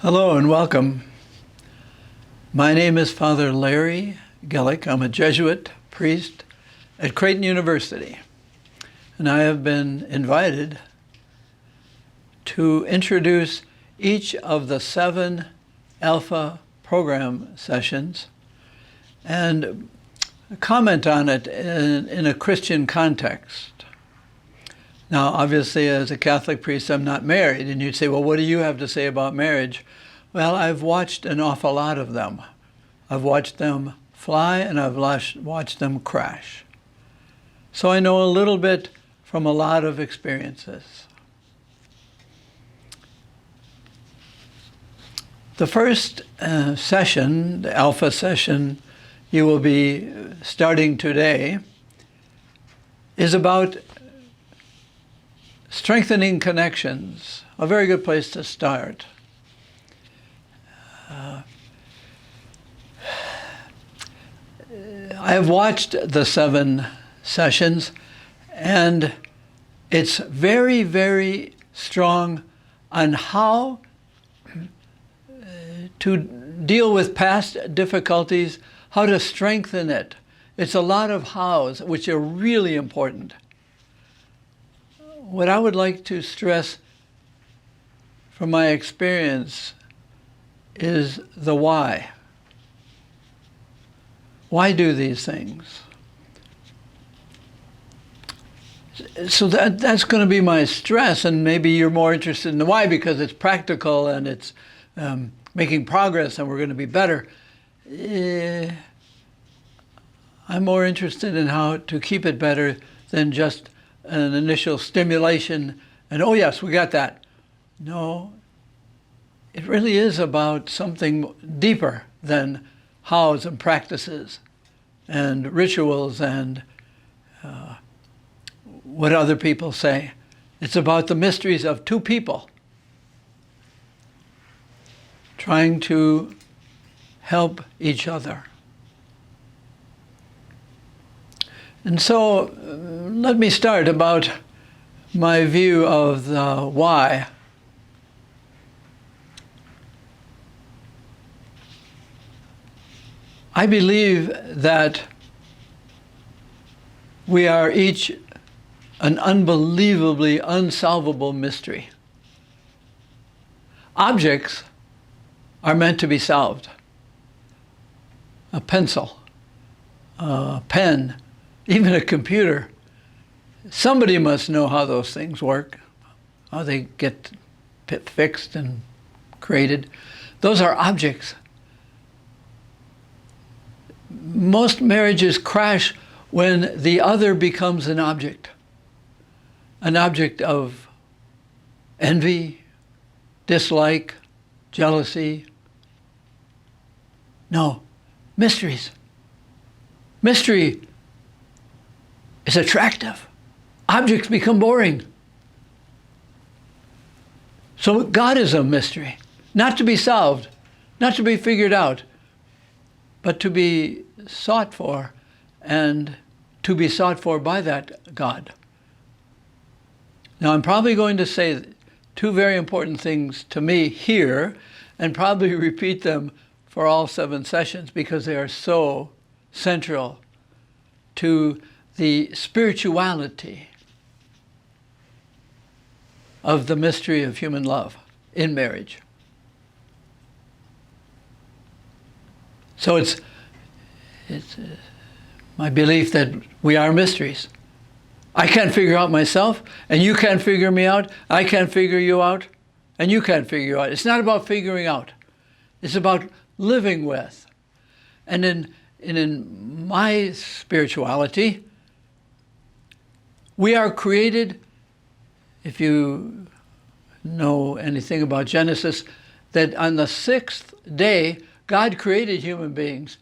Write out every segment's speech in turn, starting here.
Hello and welcome. My name is Father Larry Gillick. I'm a Jesuit priest at Creighton University, and I have been invited to introduce each of the 7 Alpha program sessions and comment on it in a Christian context. Now, obviously, as a Catholic priest, I'm not married, and you'd say, well, what do you have to say about marriage? Well, I've watched an awful lot of them. I've watched them fly, and I've watched them crash. So I know a little bit from a lot of experiences. The first session, the Alpha session you will be starting today, is about strengthening connections, a very good place to start. I have watched the 7 sessions, and it's very, very strong on how to deal with past difficulties, how to strengthen it. It's a lot of hows, which are really important. What I would like to stress from my experience is the why. Why do these things? So that's going to be my stress, and maybe you're more interested in the why because it's practical and it's making progress and we're going to be better. I'm more interested in how to keep it better than just an initial stimulation and, oh yes, we got that. No, it really is about something deeper than hows and practices and rituals and what other people say. It's about the mysteries of 2 people trying to help each other. And so let me start about my view of the why. I believe that we are each an unbelievably unsolvable mystery. Objects are meant to be solved. A pencil, a pen, even a computer. Somebody must know how those things work, how they get fixed and created. Those are objects. Most marriages crash when the other becomes an object of envy, dislike, jealousy. No, mysteries. Mystery is attractive. Objects become boring. So God is a mystery, not to be solved, not to be figured out, but to be sought for, and to be sought for by that God. Now, I'm probably going to say 2 very important things to me here, and probably repeat them for all 7 sessions because they are so central to the spirituality of the mystery of human love in marriage. So it's my belief that we are mysteries. I can't figure out myself, and you can't figure me out. I can't figure you out, and you can't figure you out. It's not about figuring out. It's about living with. And in my spirituality, we are created, if you know anything about Genesis, that on the 6th day, God created human beings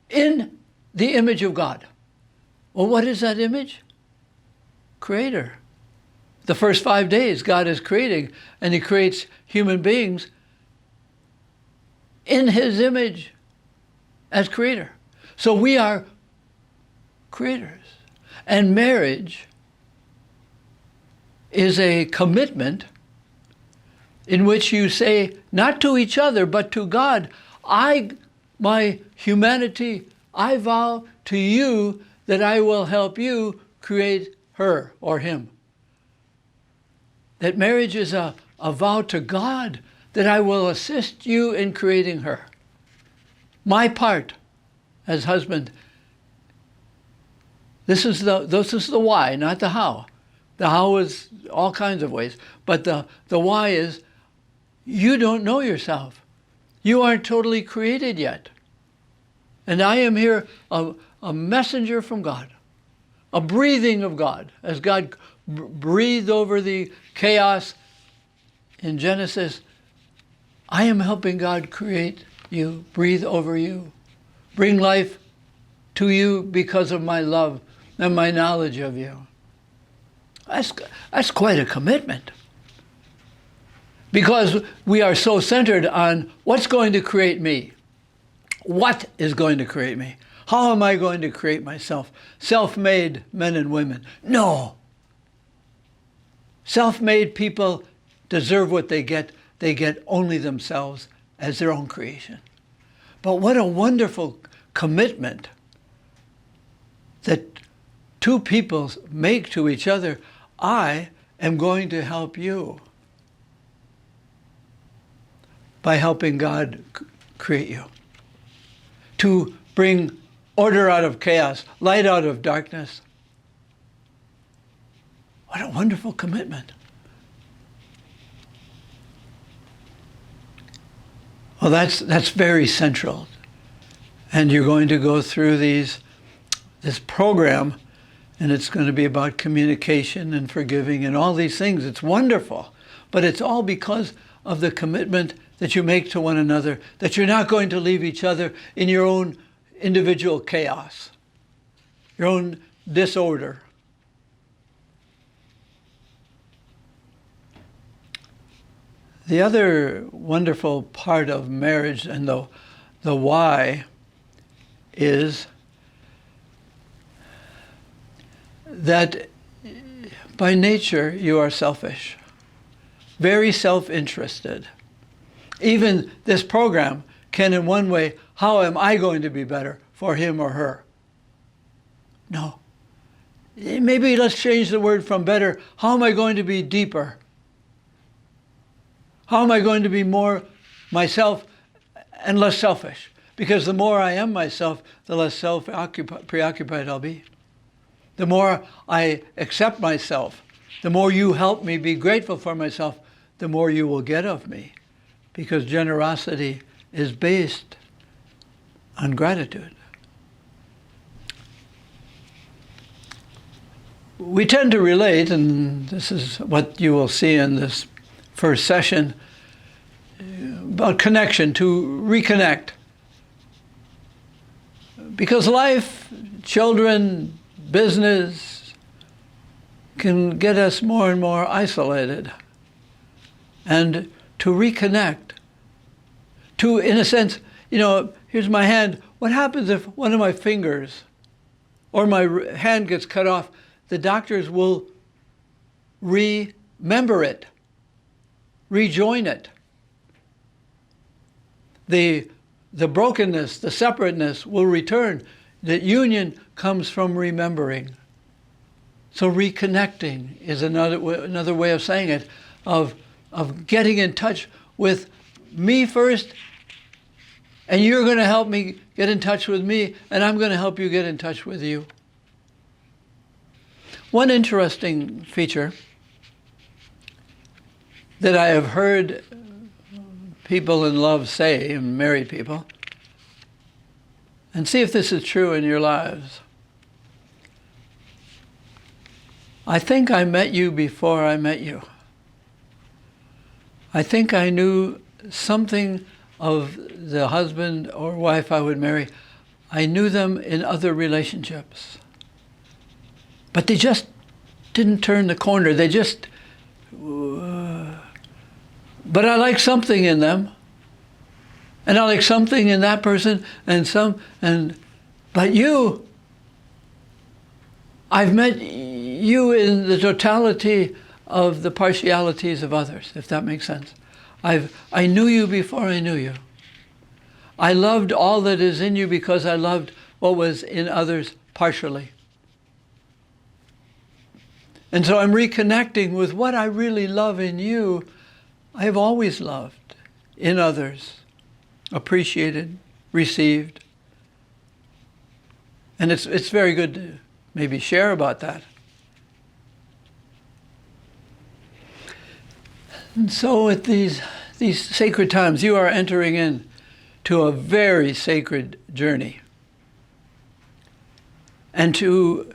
in the image of God. Well, what is that image? Creator. The first 5 days, God is creating, and He creates human beings in His image as creator. So we are creators. And marriage is a commitment in which you say, not to each other, but to God, my humanity, I vow to you that I will help you create her or him. That marriage is a vow to God that I will assist you in creating her. My part as husband, this is the why, not the how. The how is all kinds of ways, but the why is you don't know yourself. You aren't totally created yet. And I am here a messenger from God, a breathing of God. As God breathed over the chaos in Genesis, I am helping God create you, breathe over you, bring life to you because of my love and my knowledge of you. That's quite a commitment. Because we are so centered on what's going to create me. What is going to create me? How am I going to create myself? Self-made men and women. No. Self-made people deserve what they get. They get only themselves as their own creation. But what a wonderful commitment that two people make to each other. I am going to help you by helping God create you. To bring order out of chaos, light out of darkness. What a wonderful commitment. Well, that's very central. And you're going to go through this program, and it's going to be about communication and forgiving and all these things. It's wonderful. But it's all because of the commitment that you make to one another, that you're not going to leave each other in your own individual chaos, your own disorder. The other wonderful part of marriage and the why is that by nature you are selfish, very self-interested. Even this program can in one way, how am I going to be better for him or her? No. Maybe let's change the word from better. How am I going to be deeper? How am I going to be more myself and less selfish? Because the more I am myself, the less preoccupied I'll be. The more I accept myself, the more you help me be grateful for myself, the more you will get of me. Because generosity is based on gratitude. We tend to relate, and this is what you will see in this first session, about connection, to reconnect. Because life, children, business can get us more and more isolated. And to reconnect, to, in a sense, here's my hand. What happens if one of my fingers or my hand gets cut off? The doctors will remember it, rejoin it. The brokenness, the separateness will return. That union comes from remembering. So reconnecting is another way of saying it, of getting in touch with me first, and you're going to help me get in touch with me, and I'm going to help you get in touch with you. One interesting feature that I have heard people in love say, married people, and see if this is true in your lives. I think I met you before I met you. I think I knew something of the husband or wife I would marry. I knew them in other relationships. But they just didn't turn the corner. They just, but I like something in them. And I like something in that person, but you, I've met you in the totality of the partialities of others, if that makes sense. I knew you before I knew you. I loved all that is in you because I loved what was in others partially. And so I'm reconnecting with what I really love in you. I have always loved in others, appreciated, received. And it's very good to maybe share about that. And so at these sacred times, you are entering in to a very sacred journey. And to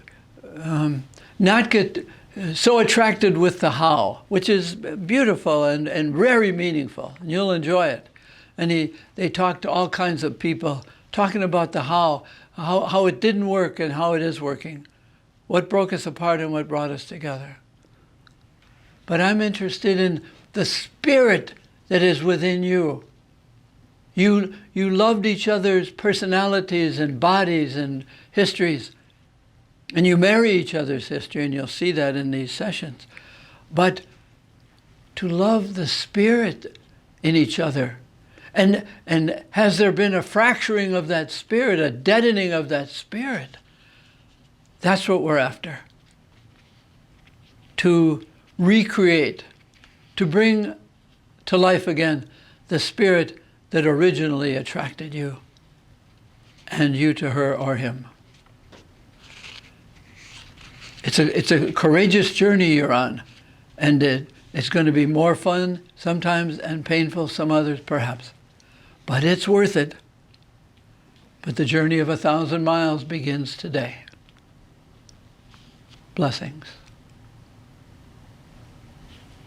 not get so attracted with the how, which is beautiful and very meaningful, and you'll enjoy it. And they talk to all kinds of people, talking about the how it didn't work and how it is working, what broke us apart and what brought us together. But I'm interested in the spirit that is within you. You loved each other's personalities and bodies and histories, and you marry each other's history, and you'll see that in these sessions. But to love the spirit in each other, and has there been a fracturing of that spirit, a deadening of that spirit? That's what we're after. To recreate, to bring to life again the spirit that originally attracted you, and you to her or him. It's a courageous journey you're on, and it's going to be more fun sometimes and painful some others perhaps, but it's worth it. But the journey of 1,000 miles begins today. Blessings.